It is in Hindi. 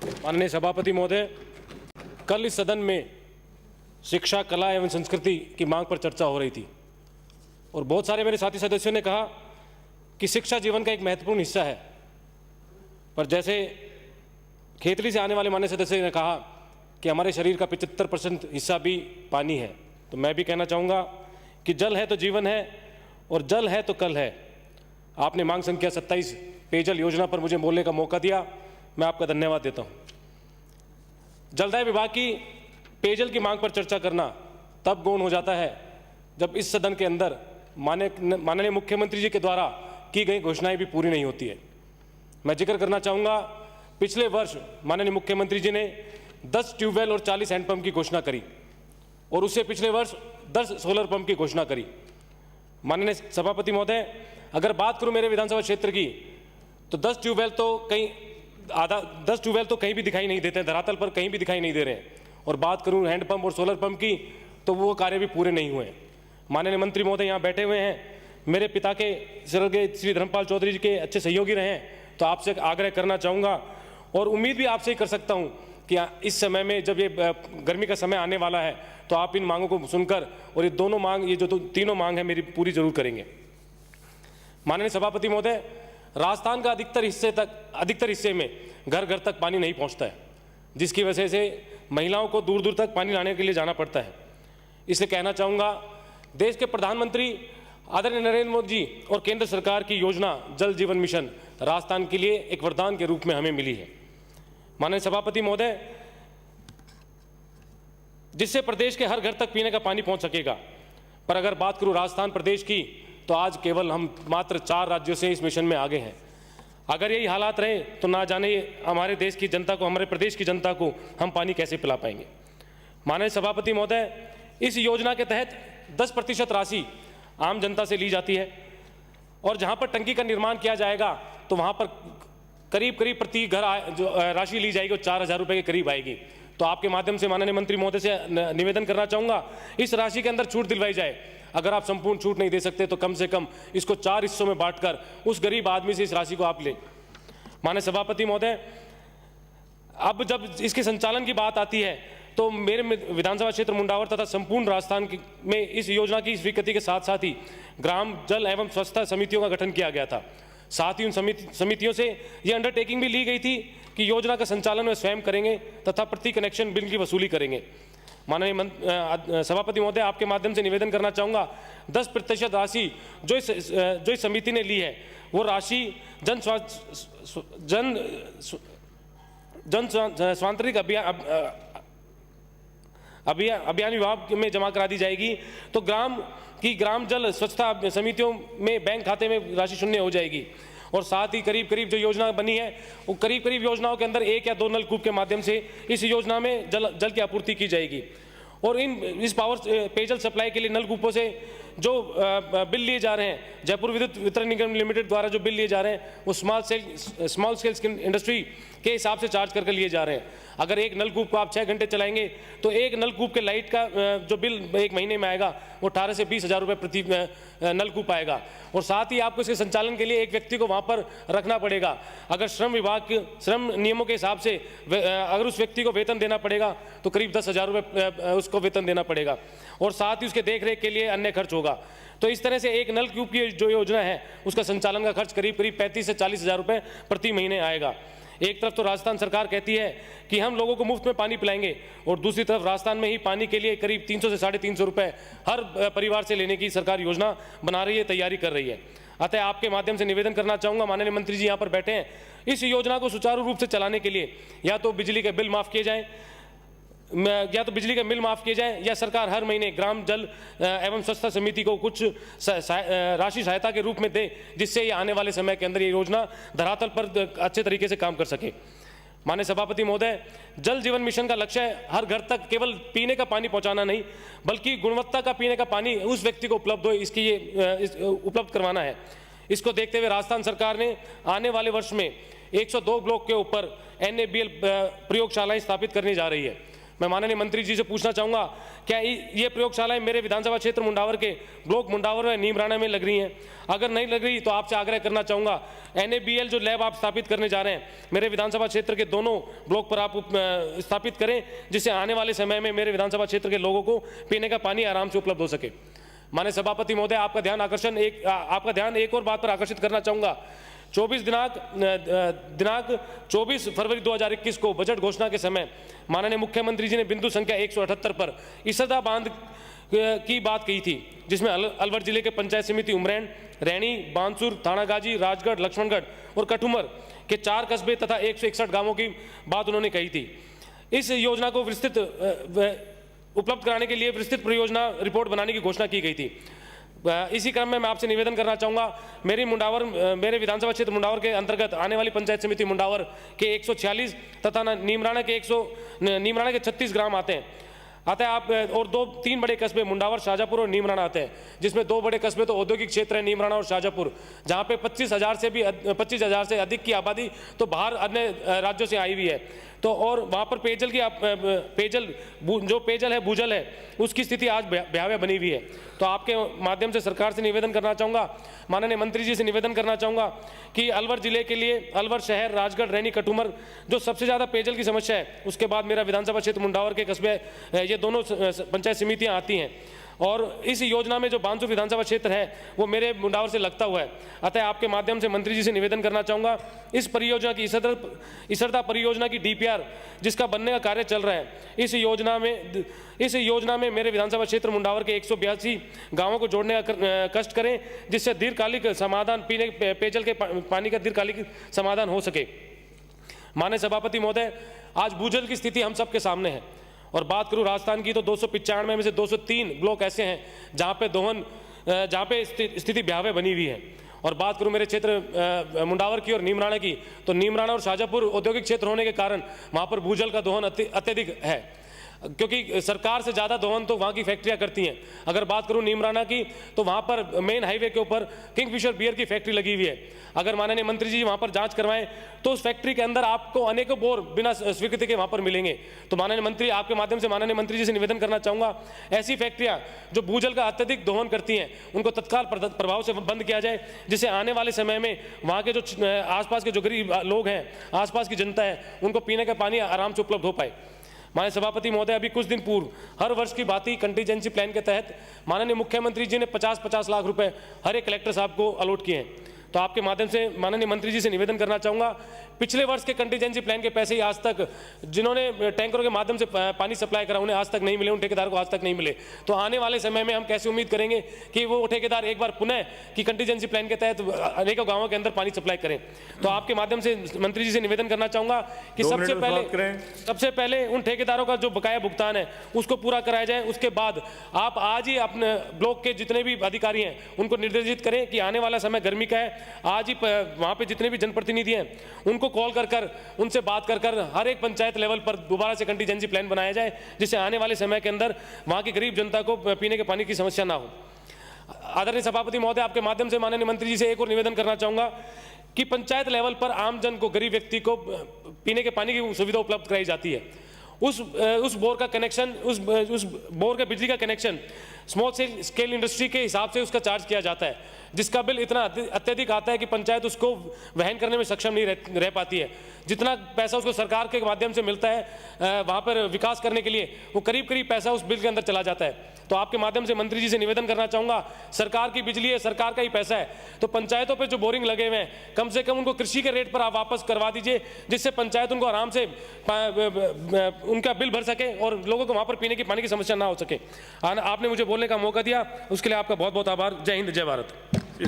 माननीय सभापति महोदय, कल इस सदन में शिक्षा, कला एवं संस्कृति की मांग पर चर्चा हो रही थी और बहुत सारे मेरे साथी सदस्यों ने कहा कि शिक्षा जीवन का एक महत्वपूर्ण हिस्सा है, पर जैसे खेतड़ी से आने वाले माननीय सदस्य ने कहा कि हमारे शरीर का 75% हिस्सा भी पानी है, तो मैं भी कहना चाहूँगा कि जल है तो जीवन है और जल है तो कल है। आपने मांग संख्या 27 पेयजल योजना पर मुझे बोलने का मौका दिया, मैं आपका धन्यवाद देता हूँ। जलदाय विभाग की पेयजल की मांग पर चर्चा करना तब गौण हो जाता है जब इस सदन के अंदर माननीय मुख्यमंत्री जी के द्वारा की गई घोषणाएं भी पूरी नहीं होती है। मैं जिक्र करना चाहूँगा, पिछले वर्ष माननीय मुख्यमंत्री जी ने 10 ट्यूबवेल और 40 हैंडपंप की घोषणा करी और उससे पिछले वर्ष 10 सोलर पंप की घोषणा करी। माननीय सभापति महोदय, अगर बात करूं मेरे विधानसभा क्षेत्र की, तो 10 ट्यूबवेल तो कहीं भी दिखाई नहीं देते हैं, धरातल पर कहीं भी दिखाई नहीं दे रहे हैं, और बात करूं हैंडपंप और सोलर पंप की, तो वो कार्य भी पूरे नहीं हुए। माननीय मंत्री महोदय यहाँ बैठे हुए हैं, मेरे पिता के स्वर्गीय श्री धर्मपाल चौधरी जी के अच्छे सहयोगी रहे हैं, तो आपसे आग्रह करना चाहूँगा और उम्मीद भी आपसे ही कर सकता हूँ कि इस समय में जब ये गर्मी का समय आने वाला है तो आप इन मांगों को सुनकर और ये दोनों मांग, ये जो तीनों मांग है मेरी, पूरी जरूर करेंगे। माननीय सभापति महोदय, राजस्थान का अधिकतर हिस्से में घर घर तक पानी नहीं पहुंचता है, जिसकी वजह से महिलाओं को दूर दूर तक पानी लाने के लिए जाना पड़ता है। इसलिए कहना चाहूँगा, देश के प्रधानमंत्री आदरणीय नरेंद्र मोदी जी और केंद्र सरकार की योजना जल जीवन मिशन राजस्थान के लिए एक वरदान के रूप में हमें मिली है। माननीय सभापति महोदय, जिससे प्रदेश के हर घर तक पीने का पानी पहुंच सकेगा। पर अगर बात करूं राजस्थान प्रदेश की, तो आज केवल हम मात्र 4 राज्यों से इस मिशन में आगे हैं। अगर यही हालात रहे तो ना जाने हमारे देश की जनता को, हमारे प्रदेश की जनता को हम पानी कैसे पिला पाएंगे। माननीय सभापति महोदय, इस योजना के तहत 10% राशि आम जनता से ली जाती है और जहां पर टंकी का निर्माण किया जाएगा तो वहां पर करीब प्रति घर जो राशि ली जाएगी वो 4,000 रुपये के करीब आएगी। तो आपके माध्यम से माननीय मंत्री महोदय से निवेदन करना चाहूँगा, इस राशि के अंदर छूट दिलवाई जाए। अगर आप संपूर्ण छूट नहीं दे सकते तो कम से कम इसको 4 हिस्सों में बांटकर उस गरीब आदमी से इस राशि को आप लें। माननीय सभापति महोदय, अब जब इसके संचालन की बात आती है तो मेरे विधानसभा क्षेत्र मुंडावर तथा संपूर्ण राजस्थान में इस योजना की स्वीकृति के साथ साथ ही ग्राम जल एवं स्वच्छता समितियों का गठन किया गया था। साथ ही उन समितियों से यह अंडरटेकिंग भी ली गई थी कि योजना का संचालन वे स्वयं करेंगे तथा प्रति कनेक्शन बिल की वसूली करेंगे। माननीय सभापति महोदय, आपके माध्यम से निवेदन करना चाहूँगा, 10% राशि जो इस समिति ने ली है वो राशि जन स्वांतरिक अभियान विभाग में जमा करा दी जाएगी। तो ग्राम जल स्वच्छता समितियों में बैंक खाते में राशि शून्य हो जाएगी और साथ ही करीब जो योजना बनी है वो करीब योजनाओं के अंदर 1 या 2 नलकूप के माध्यम से इस योजना में जल की आपूर्ति की जाएगी। और इस पेयजल सप्लाई के लिए नलकूपों से जो बिल लिए जा रहे हैं, जयपुर विद्युत वितरण निगम लिमिटेड द्वारा जो बिल लिए जा रहे हैं वो स्मॉल स्केल इंडस्ट्री के हिसाब से चार्ज करके लिए जा रहे हैं। अगर एक नलकूप को आप 6 घंटे चलाएंगे तो एक नलकूप के लाइट का जो बिल 1 महीने में आएगा वो 18 से 20,000 रुपये प्रति नलकूप आएगा। और साथ ही आपको इसके संचालन के लिए एक व्यक्ति को वहाँ पर रखना पड़ेगा। अगर श्रम विभाग के श्रम नियमों के हिसाब से अगर उस व्यक्ति को वेतन देना पड़ेगा तो करीब 10,000 रुपये उसको वेतन देना पड़ेगा और साथ ही उसके देखरेख के लिए अन्य खर्च होगा। तो इस तरह से एक नलकूप की जो योजना है उसका संचालन का खर्च करीब 35 से 40,000 रुपये प्रति महीने आएगा। एक तरफ तो राजस्थान सरकार कहती है कि हम लोगों को मुफ्त में पानी पिलाएंगे और दूसरी तरफ राजस्थान में ही पानी के लिए करीब 300 से 350 रुपये हर परिवार से लेने की सरकार योजना बना रही है, तैयारी कर रही है। अतः आपके माध्यम से निवेदन करना चाहूँगा, माननीय मंत्री जी यहाँ पर बैठे हैं, इस योजना को सुचारू रूप से चलाने के लिए या तो बिजली के बिल माफ़ किए जाएँ या सरकार हर महीने ग्राम जल एवं स्वच्छता समिति को कुछ राशि सहायता के रूप में दे, जिससे ये आने वाले समय के अंदर ये योजना धरातल पर अच्छे तरीके से काम कर सके। माननीय सभापति महोदय, जल जीवन मिशन का लक्ष्य हर घर तक केवल पीने का पानी पहुंचाना नहीं, बल्कि गुणवत्ता का पीने का पानी उस व्यक्ति को उपलब्ध हो, उपलब्ध करवाना है। इसको देखते हुए राजस्थान सरकार ने आने वाले वर्ष में 102 ब्लॉक के ऊपर NABL प्रयोगशालाएं स्थापित करने जा रही है। मैं माननीय मंत्री जी से पूछना चाहूँगा, क्या ये प्रयोगशालाएं मेरे विधानसभा क्षेत्र मुंडावर के ब्लॉक मुंडावर में नीमराना में लग रही हैं? अगर नहीं लग रही तो आपसे आग्रह करना चाहूँगा, NABL जो लैब आप स्थापित करने जा रहे हैं मेरे विधानसभा क्षेत्र के दोनों ब्लॉक पर आप स्थापित करें, जिससे आने वाले समय में मेरे विधानसभा क्षेत्र के लोगों को पीने का पानी आराम से उपलब्ध हो सके। माननीय सभापति महोदय, आपका ध्यान एक और बात पर आकर्षित करना चाहूँगा। दिनांक 24 फरवरी 2021 को बजट घोषणा के समय माननीय मुख्यमंत्री जी ने बिंदु संख्या 178 पर इसरदा बांध की बात कही थी, जिसमें अलवर जिले के पंचायत समिति उमरैन, रैणी, बानसूर, थानागाजी, राजगढ़, लक्ष्मणगढ़ और कठुमर के 4 कस्बे तथा 161 गांवों की बात उन्होंने कही थी। इस योजना को विस्तृत उपलब्ध कराने के लिए विस्तृत परियोजना रिपोर्ट बनाने की घोषणा की गई थी। इसी क्रम में मैं आपसे निवेदन करना चाहूँगा, मेरे विधानसभा क्षेत्र मुंडावर के अंतर्गत आने वाली पंचायत समिति मुंडावर के 146 तथा नीमराना के 36 ग्राम आते हैं आप, और 2-3 बड़े कस्बे मुंडावर, शाहजहाँपुर और नीमराना आते हैं, जिसमें 2 बड़े कस्बे तो औद्योगिक क्षेत्र है नीमराना और शाहजहाँपुर, जहाँ पे 25,000 से अधिक की आबादी तो बाहर अन्य राज्यों से आई हुई है। तो और वहाँ पर पेयजल है, भूजल है, उसकी स्थिति आज भयावह बनी हुई है। तो आपके माध्यम से सरकार से निवेदन करना चाहूँगा, माननीय मंत्री जी से निवेदन करना चाहूँगा कि अलवर जिले के लिए अलवर शहर, राजगढ़, रैनी, कठुमर जो सबसे ज़्यादा पेयजल की समस्या है, उसके बाद मेरा विधानसभा क्षेत्र मुंडावर के कस्बे, ये दोनों पंचायत समितियाँ आती हैं। और इस योजना में जो बानसूर विधानसभा क्षेत्र है वो मेरे मुंडावर से लगता हुआ है। अतः आपके माध्यम से मंत्री जी से निवेदन करना चाहूँगा, इस परियोजना की इसरदा परियोजना की DPR जिसका बनने का कार्य चल रहा है, इस योजना में मेरे विधानसभा क्षेत्र मुंडावर के 182 गांवों को जोड़ने का कष्ट करें, जिससे दीर्घकालिक समाधान, पेयजल के पानी का दीर्घकालिक समाधान हो सके। माननीय सभापति महोदय, आज भूजल की स्थिति हम सबके सामने है, और बात करूं राजस्थान की तो 295 में से 203 ब्लॉक ऐसे हैं जहां पे स्थिति भयावह बनी हुई है। और बात करूं मेरे क्षेत्र मुंडावर की और नीमराना की, तो नीमराना और शाहजहाँपुर औद्योगिक क्षेत्र होने के कारण वहां पर भूजल का दोहन अत्यधिक है, क्योंकि सरकार से ज़्यादा दोहन तो वहाँ की फैक्ट्रियाँ करती हैं। अगर बात करूँ नीमराना की, तो वहाँ पर मेन हाईवे के ऊपर किंगफिशर बियर की फैक्ट्री लगी हुई है। अगर माननीय मंत्री जी वहाँ पर जांच करवाएं तो उस फैक्ट्री के अंदर आपको अनेकों बोर बिना स्वीकृति के वहाँ पर मिलेंगे। तो माननीय मंत्री, आपके माध्यम से माननीय मंत्री जी से निवेदन करना चाहूँगा, ऐसी फैक्ट्रियाँ जो भूजल का अत्यधिक दोहन करती हैं उनको तत्काल प्रभाव से बंद किया जाए, जिससे आने वाले समय में वहाँ के जो आसपास के जो गरीब लोग हैं, आसपास की जनता है, उनको पीने का पानी आराम से उपलब्ध हो पाए। माननीय सभापति महोदय, अभी कुछ दिन पूर्व हर वर्ष की भांति कंटीजेंसी प्लान के तहत माननीय मुख्यमंत्री जी ने 50-50 लाख रुपए हर एक कलेक्टर साहब को अलॉट किए हैं। तो आपके माध्यम से माननीय मंत्री जी से निवेदन करना चाहूँगा, पिछले वर्ष के कंटीजेंसी प्लान के पैसे ही आज तक जिन्होंने टैंकरों के माध्यम से पानी सप्लाई करा उन्हें आज तक नहीं मिले, उन ठेकेदारों को आज तक नहीं मिले। तो आने वाले समय में हम कैसे उम्मीद करेंगे कि वो ठेकेदार एक बार पुनः की कंटीजेंसी प्लान के तहत अनेकों गाँवों के अंदर पानी सप्लाई करें। तो आपके माध्यम से मंत्री जी से निवेदन करना चाहूँगा कि सबसे पहले उन ठेकेदारों का जो बकाया भुगतान है उसको पूरा कराया जाए। उसके बाद आप आज ही अपने ब्लॉक के जितने भी अधिकारी हैं उनको निर्देशित करें कि आने वाला समय गर्मी का है, आज ही वहाँ पे जितने भी जनप्रतिनिधि हैं उनको कॉल कर उनसे बात कर हर एक पंचायत लेवल पर दोबारा से कंटीजेंसी प्लान बनाया जाए, जिससे आने वाले समय के अंदर वहाँ की गरीब जनता को पीने के पानी की समस्या ना हो। आदरणीय सभापति महोदय, आपके माध्यम से माननीय मंत्री जी से एक और निवेदन करना चाहूँगा कि पंचायत लेवल पर आम जन को, गरीब व्यक्ति को पीने के पानी की सुविधा उपलब्ध कराई जाती है। उस बोर का कनेक्शन, उस बोर का बिजली का कनेक्शन स्मॉल स्केल इंडस्ट्री के हिसाब से उसका चार्ज किया जाता है, जिसका बिल इतना अत्यधिक आता है कि पंचायत उसको वहन करने में सक्षम नहीं रह पाती है। जितना पैसा उसको सरकार के माध्यम से मिलता है वहाँ पर विकास करने के लिए, वो करीब पैसा उस बिल के अंदर चला जाता है। तो आपके माध्यम से मंत्री जी से निवेदन करना चाहूँगा, सरकार की बिजली है, सरकार का ही पैसा है, तो पंचायतों पे जो बोरिंग लगे हुए हैं कम से कम उनको कृषि के रेट पर आप वापस करवा दीजिए, जिससे पंचायत उनको आराम से उनका बिल भर सके और लोगों को वहाँ पर पीने की पानी की समस्या ना हो सके। आपने मुझे बोलने का मौका दिया, उसके लिए आपका बहुत बहुत आभार। जय हिंद, जय भारत।